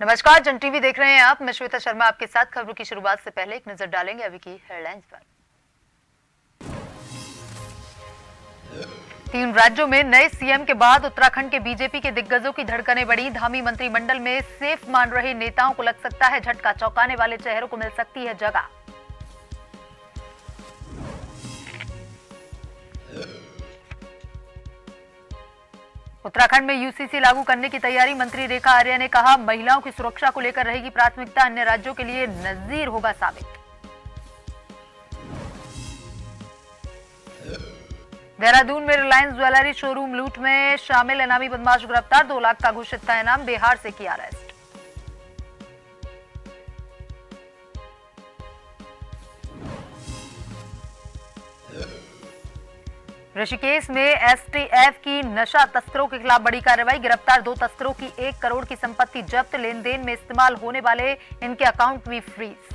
नमस्कार, जन टीवी देख रहे हैं आप। मैं श्वेता शर्मा आपके साथ। खबरों की शुरुआत से पहले एक नजर डालेंगे अभी की हेडलाइंस पर। 3 राज्यों में नए सीएम के बाद उत्तराखंड के बीजेपी के दिग्गजों की धड़कनें बढ़ी। धामी मंत्रिमंडल में सेफ मान रहे नेताओं को लग सकता है झटका। चौंकाने वाले चेहरों को मिल सकती है जगह। उत्तराखंड में यूसीसी लागू करने की तैयारी। मंत्री रेखा आर्या ने कहा, महिलाओं की सुरक्षा को लेकर रहेगी प्राथमिकता। अन्य राज्यों के लिए नजीर होगा साबित। देहरादून में रिलायंस ज्वेलरी शोरूम लूट में शामिल इनामी बदमाश गिरफ्तार। 2 लाख का घोषित था इनाम। बिहार से किया अरेस्ट। ऋषिकेश में एसटीएफ की नशा तस्करों के खिलाफ बड़ी कार्रवाई। गिरफ्तार 2 तस्करों की 1 करोड़ की संपत्ति जब्त। लेन देन में इस्तेमाल होने वाले इनके अकाउंट भी फ्रीज।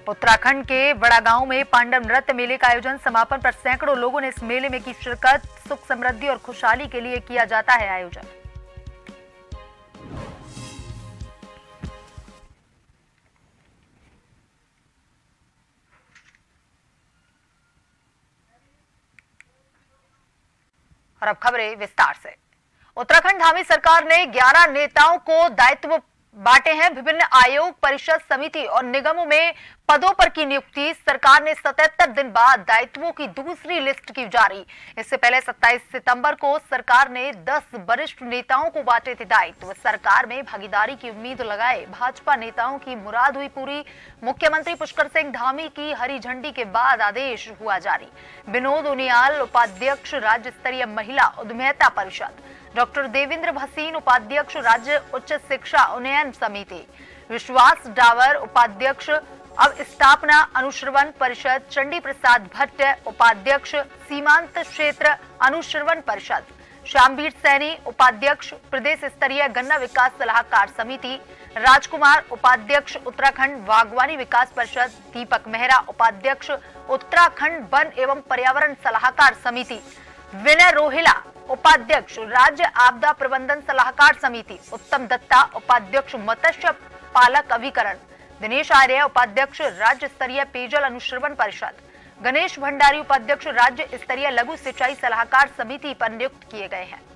उत्तराखंड के बड़ागांव में पांडव नृत्य मेले का आयोजन। समापन पर सैकड़ों लोगों ने इस मेले में की शिरकत। सुख समृद्धि और खुशहाली के लिए किया जाता है आयोजन। और अब खबरें विस्तार से। उत्तराखंड धामी सरकार ने 11 नेताओं को दायित्व बांटे हैं। विभिन्न आयोग, परिषद, समिति और निगमों में पदों पर की नियुक्ति। सरकार ने 77 दिन बाद दायित्वों की दूसरी लिस्ट की जारी। इससे पहले 27 सितंबर को सरकार ने 10 वरिष्ठ नेताओं को बांटे थे दायित्व। सरकार में भागीदारी की उम्मीद लगाए भाजपा नेताओं की मुराद हुई पूरी। मुख्यमंत्री पुष्कर सिंह धामी की हरी झंडी के बाद आदेश हुआ जारी। विनोद उनियाल उपाध्यक्ष राज्य स्तरीय महिला उद्यमिता परिषद। डॉक्टर देवेंद्र भसीन उपाध्यक्ष राज्य उच्च शिक्षा उन्नयन समिति। विश्वास डावर उपाध्यक्ष अवस्थापना अनुश्रवण परिषद। चंडी प्रसाद भट्ट उपाध्यक्ष सीमांत क्षेत्र अनुश्रवण परिषद। श्यामवीर सैनी उपाध्यक्ष प्रदेश स्तरीय गन्ना विकास सलाहकार समिति। राजकुमार उपाध्यक्ष उत्तराखंड बागवानी विकास परिषद। दीपक मेहरा उपाध्यक्ष उत्तराखंड वन एवं पर्यावरण सलाहकार समिति। विनय रोहिला उपाध्यक्ष राज्य आपदा प्रबंधन सलाहकार समिति। उत्तम दत्ता उपाध्यक्ष मत्स्य पालक अभिकरण। दिनेश आर्य उपाध्यक्ष राज्य स्तरीय पेयजल अनुश्रवण परिषद। गणेश भंडारी उपाध्यक्ष राज्य स्तरीय लघु सिंचाई सलाहकार समिति पर नियुक्त किए गए हैं।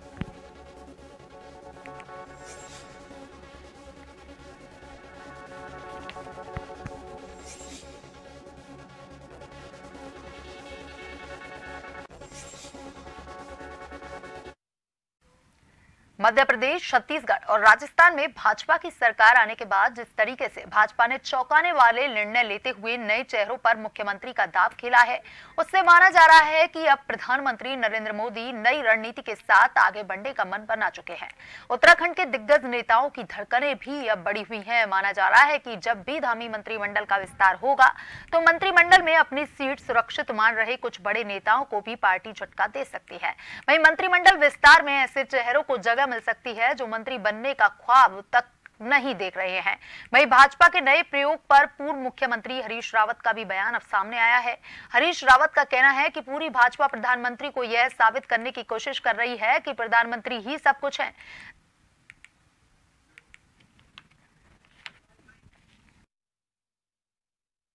मध्य प्रदेश, छत्तीसगढ़ और राजस्थान में भाजपा की सरकार आने के बाद जिस तरीके से भाजपा ने चौंकाने वाले निर्णय लेते हुए नए चेहरों पर मुख्यमंत्री का दांव खेला है, उससे माना जा रहा है कि अब प्रधानमंत्री नरेंद्र मोदी नई रणनीति के साथ आगे बढ़ने का मन बना चुके हैं। उत्तराखंड के दिग्गज नेताओं की धड़कनें भी अब बढ़ी हुई हैं। माना जा रहा है कि जब भी धामी मंत्रिमंडल का विस्तार होगा तो मंत्रिमंडल में अपनी सीट सुरक्षित मान रहे कुछ बड़े नेताओं को भी पार्टी झटका दे सकती है। वहीं मंत्रिमंडल विस्तार में ऐसे चेहरों को जगह मिल सकती है जो मंत्री बनने का ख्वाब तक नहीं देख रहे हैं। वहीं भाजपा के नए प्रयोग पर पूर्व मुख्यमंत्री हरीश रावत का भी बयान अब सामने आया है। हरीश रावत का कहना है कि पूरी भाजपा प्रधानमंत्री को यह साबित करने की कोशिश कर रही है कि प्रधानमंत्री ही सब कुछ है।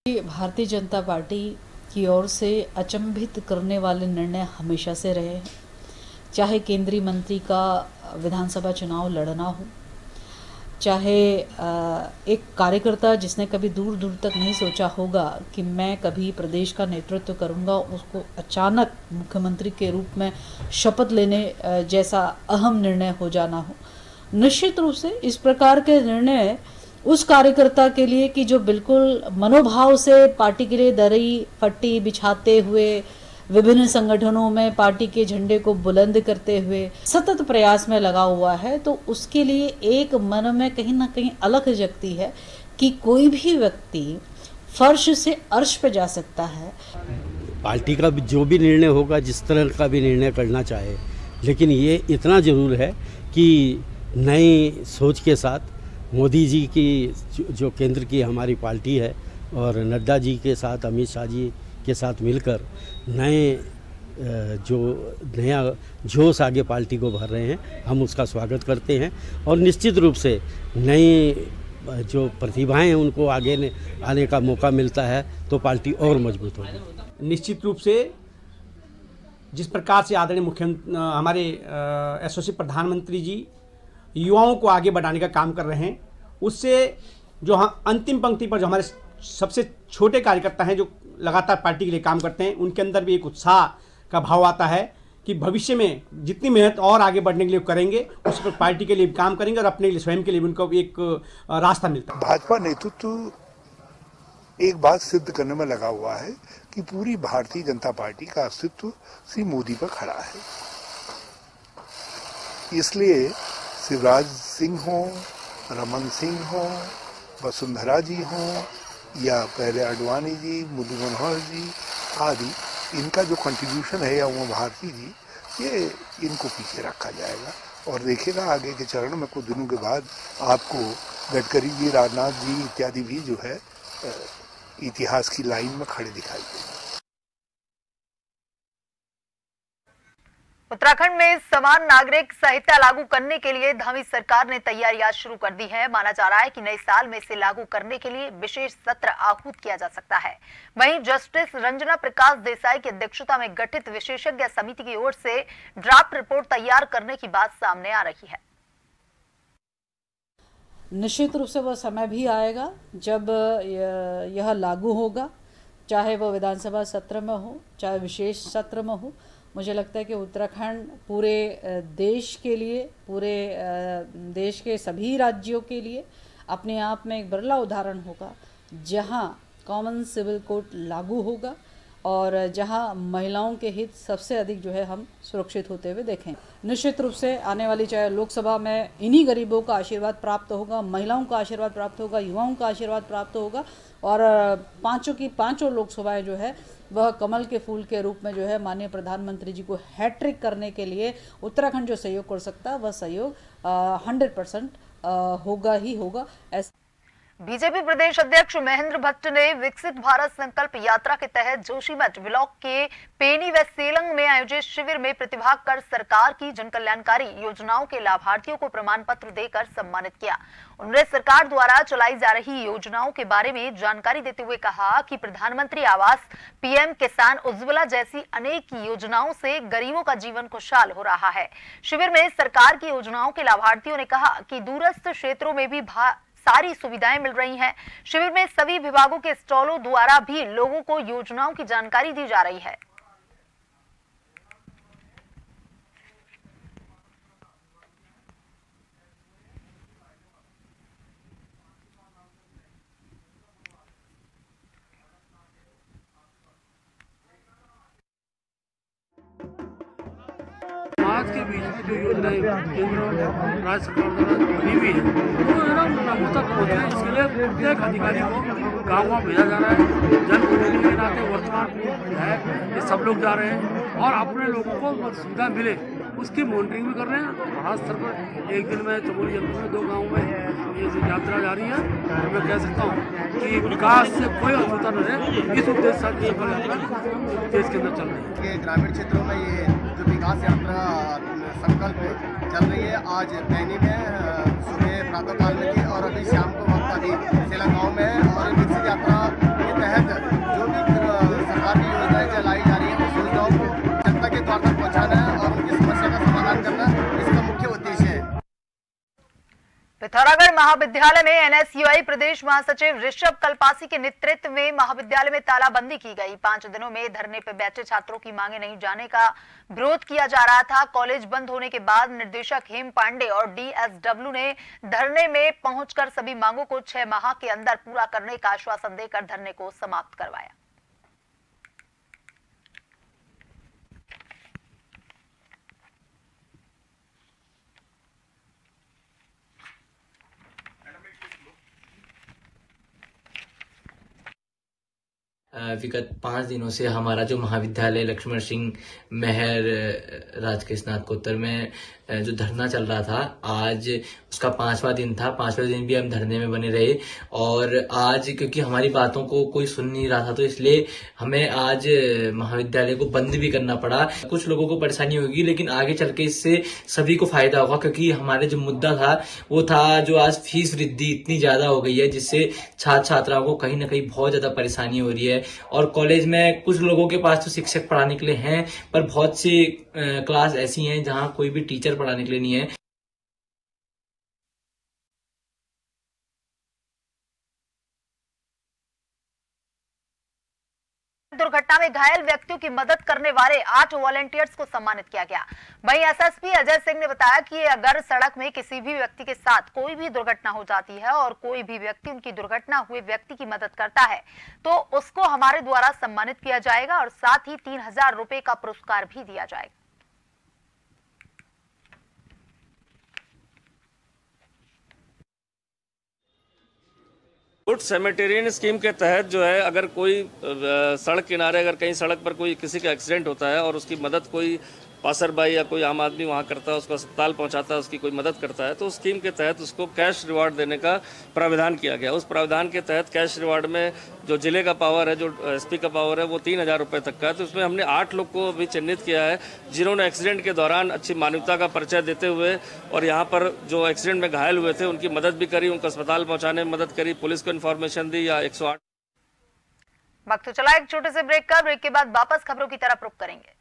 भारतीय जनता पार्टी की ओर से अचंभित करने वाले निर्णय हमेशा से रहे हैं। चाहे केंद्रीय मंत्री का विधानसभा चुनाव लड़ना हो, चाहे एक कार्यकर्ता जिसने कभी दूर दूर तक नहीं सोचा होगा कि मैं कभी प्रदेश का नेतृत्व करूंगा, उसको अचानक मुख्यमंत्री के रूप में शपथ लेने जैसा अहम निर्णय हो जाना हो। निश्चित रूप से इस प्रकार के निर्णय उस कार्यकर्ता के लिए कि जो बिल्कुल मनोभाव से पार्टी के लिए दरी पट्टी बिछाते हुए विभिन्न संगठनों में पार्टी के झंडे को बुलंद करते हुए सतत प्रयास में लगा हुआ है, तो उसके लिए एक मन में कहीं ना कहीं अलख जगती है कि कोई भी व्यक्ति फर्श से अर्श पे जा सकता है। पार्टी का जो भी निर्णय होगा, जिस तरह का भी निर्णय करना चाहे, लेकिन ये इतना ज़रूर है कि नई सोच के साथ मोदी जी की जो केंद्र की हमारी पार्टी है और नड्डा जी के साथ, अमित शाह जी के साथ मिलकर जो नया जोश आगे पार्टी को भर रहे हैं, हम उसका स्वागत करते हैं। और निश्चित रूप से नई जो प्रतिभाएं हैं उनको आगे आने का मौका मिलता है तो पार्टी और मजबूत होगी। निश्चित रूप से जिस प्रकार से आदरणीय हमारे यशस्वी प्रधानमंत्री जी युवाओं को आगे बढ़ाने का काम कर रहे हैं, उससे जो अंतिम पंक्ति पर जो हमारे सबसे छोटे कार्यकर्ता हैं जो लगातार पार्टी के लिए काम करते हैं, उनके अंदर भी एक उत्साह का भाव आता है कि भविष्य में जितनी मेहनत और आगे बढ़ने के लिए करेंगे, उस पर पार्टी के लिए काम करेंगे और अपने लिए स्वयं के लिए उनको एक रास्ता मिलता है। भाजपा नेतृत्व एक बात सिद्ध करने में लगा हुआ है कि पूरी भारतीय जनता पार्टी का अस्तित्व श्री मोदी पर खड़ा है। इसलिए शिवराज सिंह हो, रमन सिंह हो, वसुंधरा जी हो या पहले अडवाणी जी, मुरली मनोहर जी आदि, इनका जो कंट्रीब्यूशन है या उमा भारती जी, ये इनको पीछे रखा जाएगा और देखिएगा आगे के चरण में कुछ दिनों के बाद आपको गडकरी जी, राजनाथ जी इत्यादि भी जो है इतिहास की लाइन में खड़े दिखाई देंगे। उत्तराखंड में समान नागरिक संहिता लागू करने के लिए धामी सरकार ने तैयारियां शुरू कर दी हैं। माना जा रहा है कि नए साल में इसे लागू करने के लिए विशेष सत्र आहूत किया जा सकता है। वहीं जस्टिस रंजना प्रकाश देसाई की अध्यक्षता में गठित विशेषज्ञ समिति की ओर से ड्राफ्ट रिपोर्ट तैयार करने की बात सामने आ रही है। निश्चित रूप से वह समय भी आएगा जब यह लागू होगा, चाहे वह विधानसभा सत्र में हो, चाहे विशेष सत्र में हो। मुझे लगता है कि उत्तराखंड पूरे देश के लिए, पूरे देश के सभी राज्यों के लिए अपने आप में एक बिरला उदाहरण होगा जहां कॉमन सिविल कोड लागू होगा और जहां महिलाओं के हित सबसे अधिक जो है हम सुरक्षित होते हुए देखें। निश्चित रूप से आने वाली चाहे लोकसभा में इन्हीं गरीबों का आशीर्वाद प्राप्त होगा, महिलाओं का आशीर्वाद प्राप्त होगा, युवाओं का आशीर्वाद प्राप्त होगा और पांचों की पांचों लोकसभाएं जो है वह कमल के फूल के रूप में जो है माननीय प्रधानमंत्री जी को हैट्रिक करने के लिए उत्तराखंड जो सहयोग कर सकता है वह सहयोग 100% होगा ही होगा। बीजेपी प्रदेश अध्यक्ष महेंद्र भट्ट ने विकसित भारत संकल्प यात्रा के तहत जोशीमठ ब्लॉक के पेनी व सेलंग में आयोजित शिविर में प्रतिभाग कर सरकार की जनकल्याणकारी योजनाओं के लाभार्थियों को प्रमाण पत्र देकर सम्मानित किया। उन्होंने सरकार द्वारा चलाई जा रही योजनाओं के बारे में जानकारी देते हुए कहा कि प्रधानमंत्री आवास, पीएम किसान उज्ज्वला जैसी अनेक योजनाओं से गरीबों का जीवन खुशहाल हो रहा है। शिविर में सरकार की योजनाओं के लाभार्थियों ने कहा कि दूरस्थ क्षेत्रों में भी सारी सुविधाएं मिल रही हैं। शिविर में सभी विभागों के स्टॉलों द्वारा भी लोगों को योजनाओं की जानकारी दी जा रही है। समाज के बीच में जो योजनाएं केंद्र और राज्य सरकार द्वारा बनी हुई है वो लोगों तक पहुँचे, इसके लिए प्रत्येक अधिकारी को गाँव भेजा जा रहा है। जनप्रतिनिधि के नाते वर्तमान जो है ये सब लोग जा रहे हैं और अपने लोगों को सुविधा मिले उसकी मॉनिटरिंग भी कर रहे हैं। खास स्तर पर एक दिन में चमोली जनपद में 2 गाँव में ये जो यात्रा जारी है, तो मैं कह सकता हूँ कि विकास से कोई अधूरता न रहे, इस उद्देश्य से देश के अंदर चल रही है। ग्रामीण क्षेत्रों में ये जो विकास यात्रा संकल्प चल रही है, आज पैनी में सुबह प्रातःकाल में थी और अभी शाम को वक्त अभी सेलंग गाँव में है। और विकसित यात्रा के तहत जो भी सरकार की योजनाएं चलाई जा रही है उस योजनाओं को जनता के द्वार तक पहुँचाना है और उनकी समस्या का समाधान करना इसका मुख्य उद्देश्य है। पिथौरागढ़ महाविद्यालय में एनएसयूआई प्रदेश महासचिव ऋषभ कल्पासी के नेतृत्व में महाविद्यालय में तालाबंदी की गई। 5 दिनों में धरने पर बैठे छात्रों की मांगे नहीं जाने का विरोध किया जा रहा था। कॉलेज बंद होने के बाद निदेशक हेम पांडे और डीएसडब्ल्यू ने धरने में पहुंचकर सभी मांगों को 6 माह के अंदर पूरा करने का आश्वासन देकर धरने को समाप्त करवाया। विगत 5 दिनों से हमारा जो महाविद्यालय लक्ष्मण सिंह मेहर राजकीय स्नातकोत्तर में जो धरना चल रहा था, आज उसका 5वां दिन था। 5वें दिन भी हम धरने में बने रहे और आज क्योंकि हमारी बातों को कोई सुन नहीं रहा था तो इसलिए हमें आज महाविद्यालय को बंद भी करना पड़ा। कुछ लोगों को परेशानी होगी लेकिन आगे चल के इससे सभी को फायदा होगा, क्योंकि हमारे जो मुद्दा था वो था जो आज फीस वृद्धि इतनी ज्यादा हो गई है जिससे छात्र छात्राओं को कहीं ना कहीं बहुत ज्यादा परेशानी हो रही है। और कॉलेज में कुछ लोगों के पास तो शिक्षक पढ़ाने के लिए हैं, पर बहुत सी क्लास ऐसी हैं जहां कोई भी टीचर पढ़ाने के लिए नहीं है। दुर्घटना में घायल व्यक्तियों की मदद करने वाले 8 वॉलंटियर्स को सम्मानित किया गया। वहीं एसएसपी अजय सिंह ने बताया कि अगर सड़क में किसी भी व्यक्ति के साथ कोई भी दुर्घटना हो जाती है और कोई भी व्यक्ति उनकी दुर्घटना हुए व्यक्ति की मदद करता है तो उसको हमारे द्वारा सम्मानित किया जाएगा और साथ ही 3000 रुपए का पुरस्कार भी दिया जाएगा। गुड सैनिटेरियन स्कीम के तहत जो है, अगर कोई सड़क किनारे अगर कहीं सड़क पर कोई किसी का एक्सीडेंट होता है और उसकी मदद कोई पासर भाई या कोई आम आदमी वहाँ करता है, उसको अस्पताल पहुँचाता है, उसकी कोई मदद करता है, तो उस स्कीम के तहत उसको कैश रिवार्ड देने का प्रावधान किया गया। उस प्रावधान के तहत कैश रिवार्ड में जो जिले का पावर है, जो एसपी का पावर है, वो 3000 रुपये तक का है। तो उसमें हमने 8 लोग को अभी चिन्हित किया है जिन्होंने एक्सीडेंट के दौरान अच्छी मानवता का परिचय देते हुए और यहाँ पर जो एक्सीडेंट में घायल हुए थे उनकी मदद भी करी, उनको अस्पताल पहुँचाने में मदद करी, पुलिस को इन्फॉर्मेशन दी या 108। वक्त तो चला एक छोटे से ब्रेक का। ब्रेक के बाद वापस खबरों की तरफ रुख करेंगे।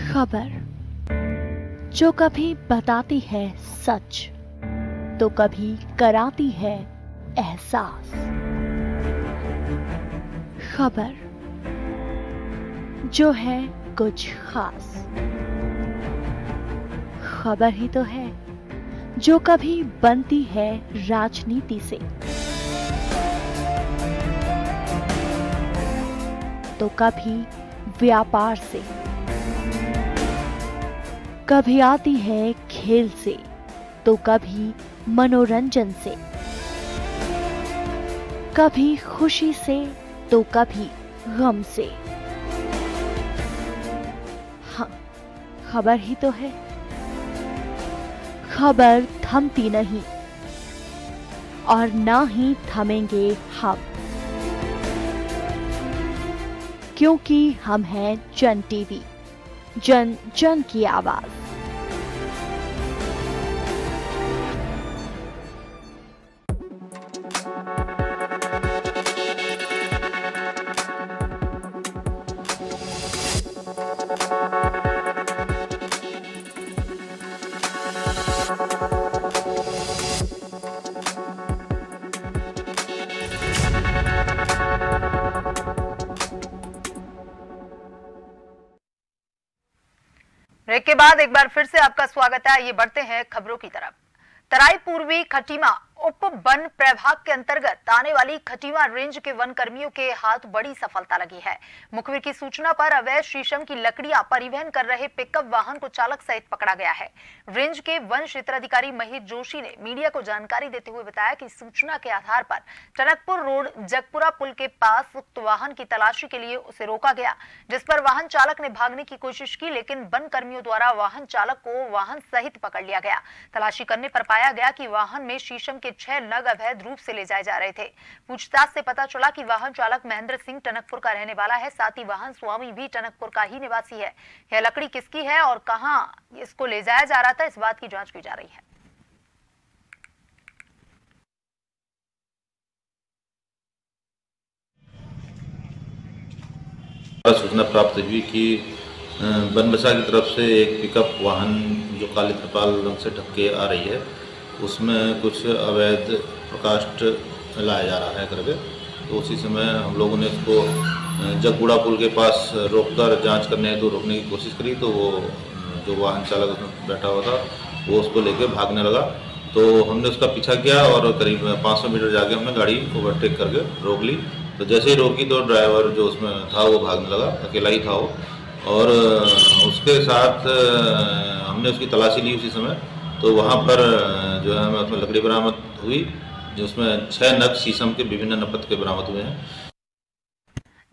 खबर जो कभी बताती है सच तो कभी कराती है एहसास। खबर जो है कुछ खास। खबर ही तो है जो कभी बनती है राजनीति से तो कभी व्यापार से, कभी आती है खेल से तो कभी मनोरंजन से, कभी खुशी से तो कभी गम से। हाँ, खबर ही तो है। खबर थमती नहीं और ना ही थमेंगे हम, क्योंकि हम हैं जन टीवी, जन जन की आवाज। ब्रेक के बाद एक बार फिर से आपका स्वागत है। ये बढ़ते हैं खबरों की तरफ। तराई पूर्वी खटीमा उप वन प्रभाग के अंतर्गत आने वाली खटीमा रेंज के वन कर्मियों के हाथ बड़ी सफलता लगी है। मुखबिर की सूचना पर अवैध शीशम की लकड़ियां परिवहन कर रहे पिकअप वाहन को चालक सहित पकड़ा गया है। रेंज के वन क्षेत्राधिकारी महेश जोशी ने मीडिया को जानकारी देते हुए बताया कि सूचना के आधार पर टनकपुर रोड जगपुरा पुल के पास उक्त वाहन की तलाशी के लिए उसे रोका गया, जिस पर वाहन चालक ने भागने की कोशिश की, लेकिन वन कर्मियों द्वारा वाहन चालक को वाहन सहित पकड़ लिया गया। तलाशी करने पर पाया गया कि वाहन में शीशम के 6 नग अवैध रूप से ले जाए जा रहे थे। पूछताछ से पता चला कि वाहन चालक महेंद्र सिंह टनकपुर का रहने वाला है, साथ ही वाहन स्वामी भी टनकपुर का ही निवासी है। यह लकड़ी किसकी है और कहां इसको ले जाया जा रहा था, इस बात की जांच की जा रही है। सूचना प्राप्त हुई कि बनबसा की तरफ से एक पिकअप वाहन जो काले त्रिपाल रंग से ढक के आ रही है, उसमें कुछ अवैध प्रकाष्ठ लाया जा रहा है करके। तो उसी समय हम लोगों ने उसको जगपुरा पुल के पास रोककर जांच करने हेतु रोकने की कोशिश करी, तो वो जो वाहन चालक उसमें बैठा हुआ था वो उसको लेकर भागने लगा। तो हमने उसका पीछा किया और करीब 500 मीटर जाके हमने गाड़ी ओवरटेक करके रोक ली। तो जैसे ही रोकी तो ड्राइवर जो उसमें था वो भागने लगा, अकेला ही था वो, और उसके साथ हमने उसकी तलाशी ली उसी समय। तो वहाँ पर जो है हमें उसमें लकड़ी बरामद हुई, जिसमें 6 नग शीशम के विभिन्न नपत के बरामद हुए हैं।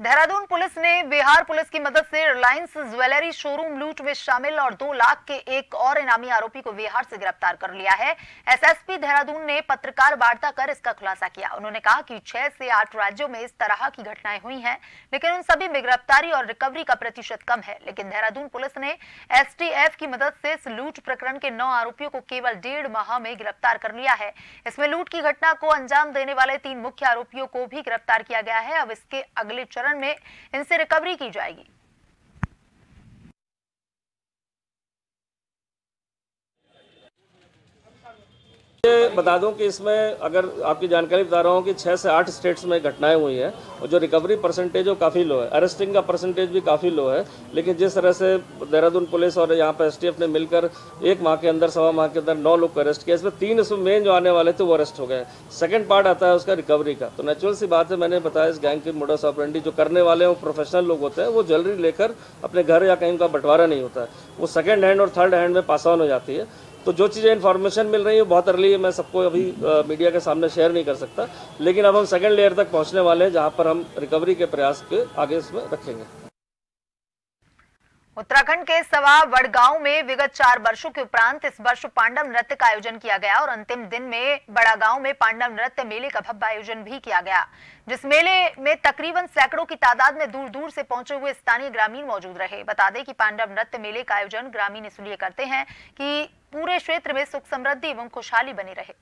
देहरादून पुलिस ने बिहार पुलिस की मदद से रिलायंस ज्वेलरी शोरूम लूट में शामिल और 2 लाख के एक और इनामी आरोपी को बिहार से गिरफ्तार कर लिया है। एसएसपी देहरादून ने पत्रकार वार्ता कर इसका खुलासा किया। उन्होंने कहा कि 6 से 8 राज्यों में इस तरह की घटनाएं हुई हैं, लेकिन उन सभी में गिरफ्तारी और रिकवरी का प्रतिशत कम है। लेकिन देहरादून पुलिस ने एसटीएफ की मदद से इस लूट प्रकरण के 9 आरोपियों को केवल 1.5 माह में गिरफ्तार कर लिया है। इसमें लूट की घटना को अंजाम देने वाले 3 मुख्य आरोपियों को भी गिरफ्तार किया गया है। अब इसके अगले चरण में इनसे रिकवरी की जाएगी। बता दूं कि इसमें अगर आपकी जानकारी बता रहा हूं कि 6 से 8 स्टेट्स में घटनाएं हुई हैं और जो रिकवरी परसेंटेज वो काफ़ी लो है, अरेस्टिंग का परसेंटेज भी काफ़ी लो है। लेकिन जिस तरह से देहरादून पुलिस और यहाँ पर एसटीएफ ने मिलकर 1 माह के अंदर 1.25 माह के अंदर 9 लोग को अरेस्ट किया, इसमें 3 इसमें मेन जो आने वाले थे वो अरेस्ट हो गए। सेकंड पार्ट आता है उसका रिकवरी का। तो नेचुरल सी बात है, मैंने बताया इस गैंग की मोडस ऑपरेंडी जो करने वाले हैं वो प्रोफेशनल लोग होते हैं। वो ज्वेलरी लेकर अपने घर या कहीं का बंटवारा नहीं होता है, वो सेकेंड हैंड और थर्ड हैंड में पास ऑन हो जाती है। तो जो चीज़ें इन्फॉर्मेशन मिल रही है बहुत अर्ली है, मैं सबको अभी मीडिया के सामने शेयर नहीं कर सकता, लेकिन अब हम सेकंड लेयर तक पहुंचने वाले हैं जहां पर हम रिकवरी के प्रयास के आगे इसमें रखेंगे। उत्तराखंड के सवा वडगांव में विगत 4 वर्षों के उपरांत इस वर्ष पांडव नृत्य का आयोजन किया गया और अंतिम दिन में बड़ा गांव में पांडव नृत्य मेले का भव्य आयोजन भी किया गया, जिस मेले में तकरीबन सैकड़ों की तादाद में दूर दूर से पहुंचे हुए स्थानीय ग्रामीण मौजूद रहे। बता दें कि पांडव नृत्य मेले का आयोजन ग्रामीण इसलिए करते हैं कि पूरे क्षेत्र में सुख समृद्धि एवं खुशहाली बनी रहे।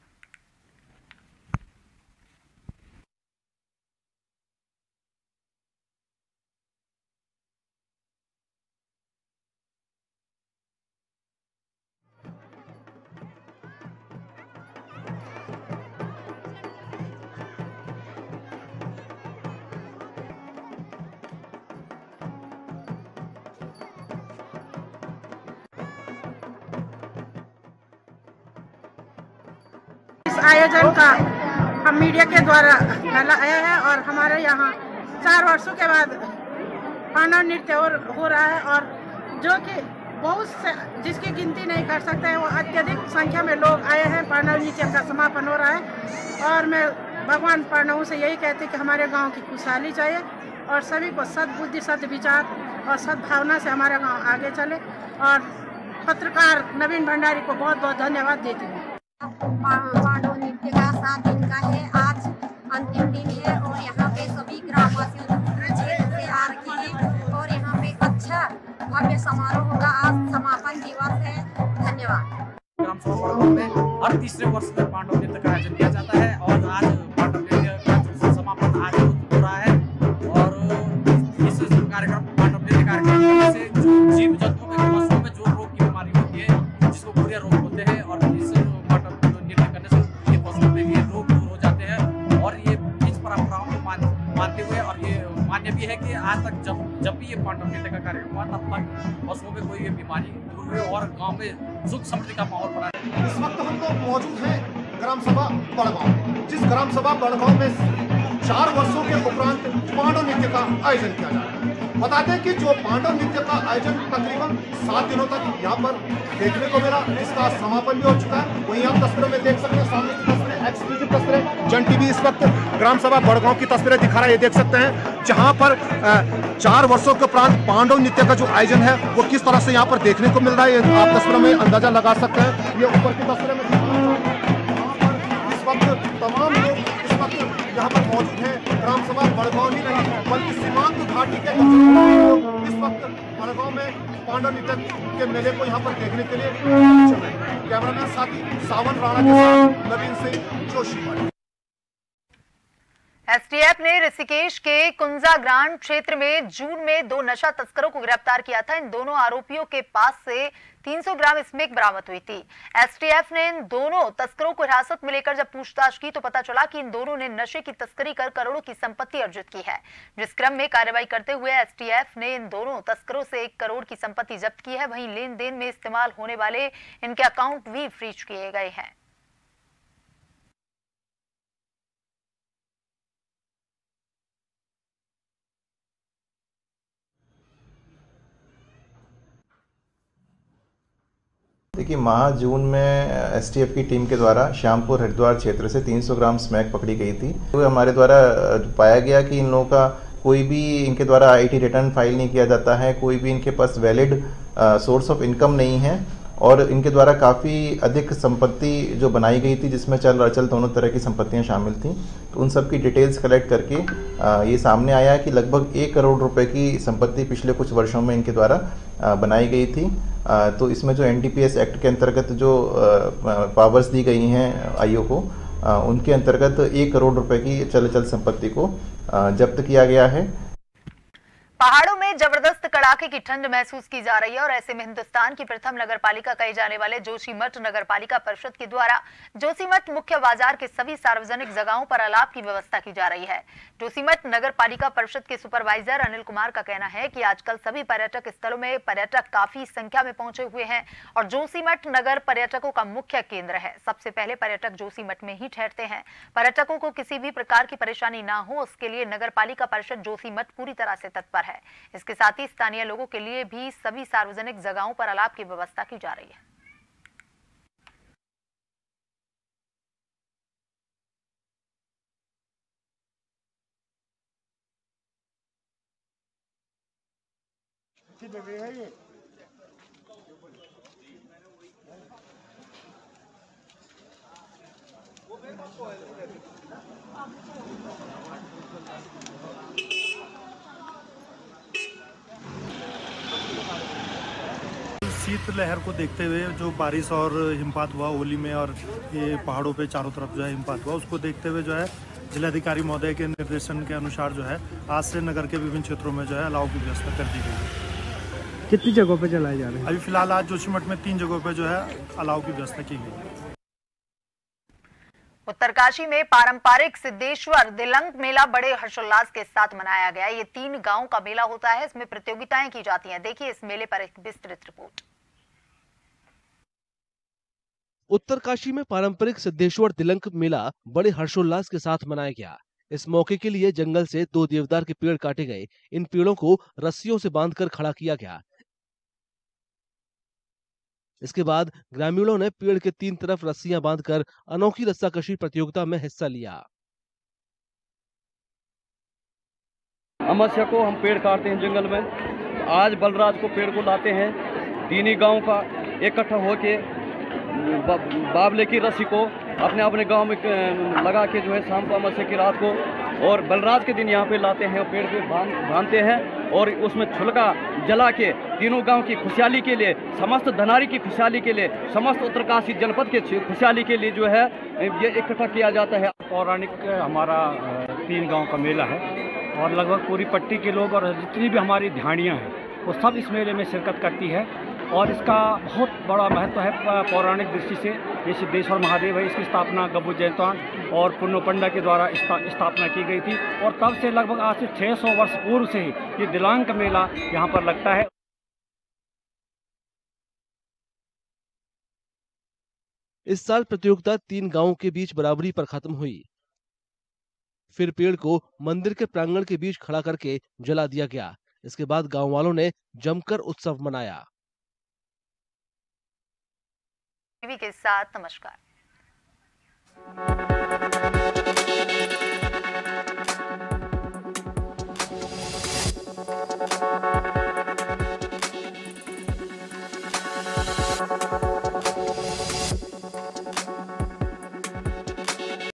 आयोजन का हम मीडिया के द्वारा लाया है और हमारे यहाँ 4 वर्षों के बाद पांडव नृत्य हो रहा है और जो कि बहुत से जिसकी गिनती नहीं कर सकते हैं, वो अत्यधिक संख्या में लोग आए हैं। पांडव नृत्य का समापन हो रहा है और मैं भगवान पांडवों से यही कहती कि हमारे गांव की खुशहाली चाहिए और सभी को सद्बुद्धि सद्विचार और सद्भावना से हमारा गाँव आगे चले। और पत्रकार नवीन भंडारी को बहुत बहुत धन्यवाद देती हूँ। पांडव नृत्य का 7 दिन का है, आज अंतिम दिन है और यहाँ पे सभी ग्रामवासियों क्षेत्र से आ रखी है और यहाँ पे अच्छा भव्य समारोह होगा। आज समापन दिवस है। धन्यवाद। ग्राम सभा में हर तीसरे वर्ष में पांडव नृत्य का आयोजन किया जाता है और आज पांडव नृत्य का समापन आज हो रहा है और इस कार्यक्रम पांडव नृत्य कार्यक्रम से जीव जंतुओं में पशुओं में जो रोग की बीमारी होती है, जिसको पूरे रोग होते हैं और इस मानते हुए और ये मान्य भी है कि आज तक जब भी ये पांडव नृत्य का कार्यक्रम हुआ तब तक पशुओं में कोई भी बीमारी दूर हुई और गांव में सुख समृद्धि का माहौल बना है। इस वक्त हम लोग मौजूद हैं ग्राम सभा बड़गांव, जिस ग्राम सभा बड़गांव में 4 वर्षों के उपरांत पांडव नृत्य का आयोजन किया जा रहा है। बता दें कि जो पांडव नृत्य का आयोजन तकरीबन 7 दिनों तक यहाँ पर देखने को मिला, इसका समापन भी हो चुका है। वहीं आप तस्वीरों में देख सकते हैं, सामने की तस्वीरें एक्सक्लूसिव तस्वीरें जन टीवी इस वक्त ग्राम सभा बड़गांव की तस्वीरें दिखा रहा है। ये देख सकते हैं जहाँ पर 4 वर्षों के उपरांत पांडव नृत्य का जो आयोजन है वो किस तरह से यहाँ पर देखने को मिल रहा है, ये आप तस्वीरों में अंदाजा लगा सकते हैं। ये ऊपर की तस्वीरें में इस वक्त तमाम लोग इस वक्त यहाँ पर मौजूद हैं। ग्राम सभा बड़गांव ही नहीं बल्कि सीमांत घाटी के इस वक्त बड़गांव में पांडव नृत्य के मेले को यहाँ पर देखने के लिए कैमरामैन साथी सावन राणा के साथ नवीन सिंह जोशी। एसटीएफ ने ऋषिकेश के कुंजाग्रांड क्षेत्र में जून में 2 नशा तस्करों को गिरफ्तार किया था। इन दोनों आरोपियों के पास से 300 ग्राम स्मैक बरामद हुई थी। एसटीएफ ने इन दोनों तस्करों को हिरासत में लेकर जब पूछताछ की तो पता चला कि इन दोनों ने नशे की तस्करी कर करोड़ों की संपत्ति अर्जित की है। जिस क्रम में कार्रवाई करते हुए एसटीएफ ने इन दोनों तस्करों से 1 करोड़ की संपत्ति जब्त की है। वहीं लेन देन में इस्तेमाल होने वाले इनके अकाउंट भी फ्रीज किए गए हैं। देखिए, माह जून में एसटीएफ की टीम के द्वारा श्यामपुर हरिद्वार क्षेत्र से 300 ग्राम स्मैक पकड़ी गई थी। तो हमारे द्वारा पाया गया कि इन लोगों का कोई भी इनके द्वारा आईटी रिटर्न फाइल नहीं किया जाता है, कोई भी इनके पास वैलिड सोर्स ऑफ इनकम नहीं है और इनके द्वारा काफ़ी अधिक संपत्ति जो बनाई गई थी जिसमें चल अचल दोनों तरह की संपत्तियां शामिल थी। तो उन सब की डिटेल्स कलेक्ट करके ये सामने आया कि लगभग 1 करोड़ रुपए की संपत्ति पिछले कुछ वर्षों में इनके द्वारा बनाई गई थी। तो इसमें जो एनडीपीएस एक्ट के अंतर्गत जो पावर्स दी गई हैं आईओ को, उनके अंतर्गत 1 करोड़ रुपए की चल अचल संपत्ति को जब्त किया गया है। पहाड़ों में जबरदस्त कड़ाके की ठंड महसूस की जा रही है और ऐसे में हिंदुस्तान की प्रथम नगर पालिका कहे जाने वाले जोशीमठ नगर पालिका परिषद के द्वारा जोशीमठ मुख्य बाजार के सभी सार्वजनिक जगहों पर अलाव की व्यवस्था की जा रही है। जोशीमठ नगर पालिका परिषद के सुपरवाइजर अनिल कुमार का कहना है कि आजकल सभी पर्यटक स्थलों में पर्यटक काफी संख्या में पहुंचे हुए हैं और जोशीमठ नगर पर्यटकों का मुख्य केंद्र है। सबसे पहले पर्यटक जोशीमठ में ही ठहरते हैं। पर्यटकों को किसी भी प्रकार की परेशानी ना हो उसके लिए नगर पालिका परिषद जोशीमठ पूरी तरह से तत्पर है। इसके साथ ही स्थानीय लोगों के लिए भी सभी सार्वजनिक जगहों पर अलाव की व्यवस्था की जा रही है। शीतलहर को देखते हुए जो बारिश और हिमपात हुआ होली में और ये पहाड़ों पे चारों तरफ जो है हिमपात हुआ, उसको देखते हुए जो है जिलाधिकारी महोदय के निर्देशन के अनुसार जो है आज से नगर के विभिन्न क्षेत्रों में जो है अलाव की व्यवस्था कर दी गई है। कितनी जगहों पे चलाए जा रहे हैं? अभी फिलहाल आज जोशीमठ में 3 जगहों पे जो है अलाव की व्यवस्था की गई है। उत्तरकाशी में पारंपरिक सिद्धेश्वर दिलंग मेला बड़े हर्षोल्लास के साथ मनाया गया। ये 3 गांवों का मेला होता है। इसमें प्रतियोगिताएं की जाती हैं। देखिए इस मेले पर एक विस्तृत रिपोर्ट। उत्तरकाशी में पारंपरिक सिद्धेश्वर दिलंग मेला बड़े हर्षोल्लास के साथ मनाया गया। इस मौके के लिए जंगल से 2 देवदार के पेड़ काटे गए। इन पेड़ों को रस्सियों से बांधकर खड़ा किया गया। इसके बाद ग्रामीणों ने पेड़ के 3 तरफ रस्सियां बांधकर अनोखी रस्साकशी प्रतियोगिता में हिस्सा लिया। अमावस्या को हम पेड़ काटते हैं जंगल में। आज बलराज को पेड़ को लाते हैं। तीनों गांव का इकट्ठा होके बाबले की रस्सी को अपने गांव में लगा के जो है शाम को अमावस्या की रात को और बलराज के दिन यहाँ पे लाते हैं, पेड़ पे बांधते हैं और उसमें छुलका जला के तीनों गांव की खुशहाली के लिए, समस्त धनारी की खुशहाली के लिए, समस्त उत्तरकाशी जनपद के खुशहाली के लिए जो है ये इकट्ठा किया जाता है। पौराणिक हमारा 3 गांव का मेला है और लगभग पूरी पट्टी के लोग और जितनी भी हमारी ध्यानियाँ हैं वो सब इस मेले में शिरकत करती है और इसका बहुत बड़ा महत्व है पौराणिक दृष्टि से। ये सिद्धेश्वर महादेव है, इसकी स्थापना गब्बू जयंतान और पुन्नो पंडा के द्वारा स्थापना की गई थी और तब से लगभग आज से 600 वर्ष पूर्व से ही ये दिलांग का मेला यहाँ पर लगता है। इस साल प्रतियोगिता 3 गांवों के बीच बराबरी पर खत्म हुई। फिर पेड़ को मंदिर के प्रांगण के बीच खड़ा करके जला दिया गया। इसके बाद गांव वालों ने जमकर उत्सव मनाया। टीवी के साथ नमस्कार।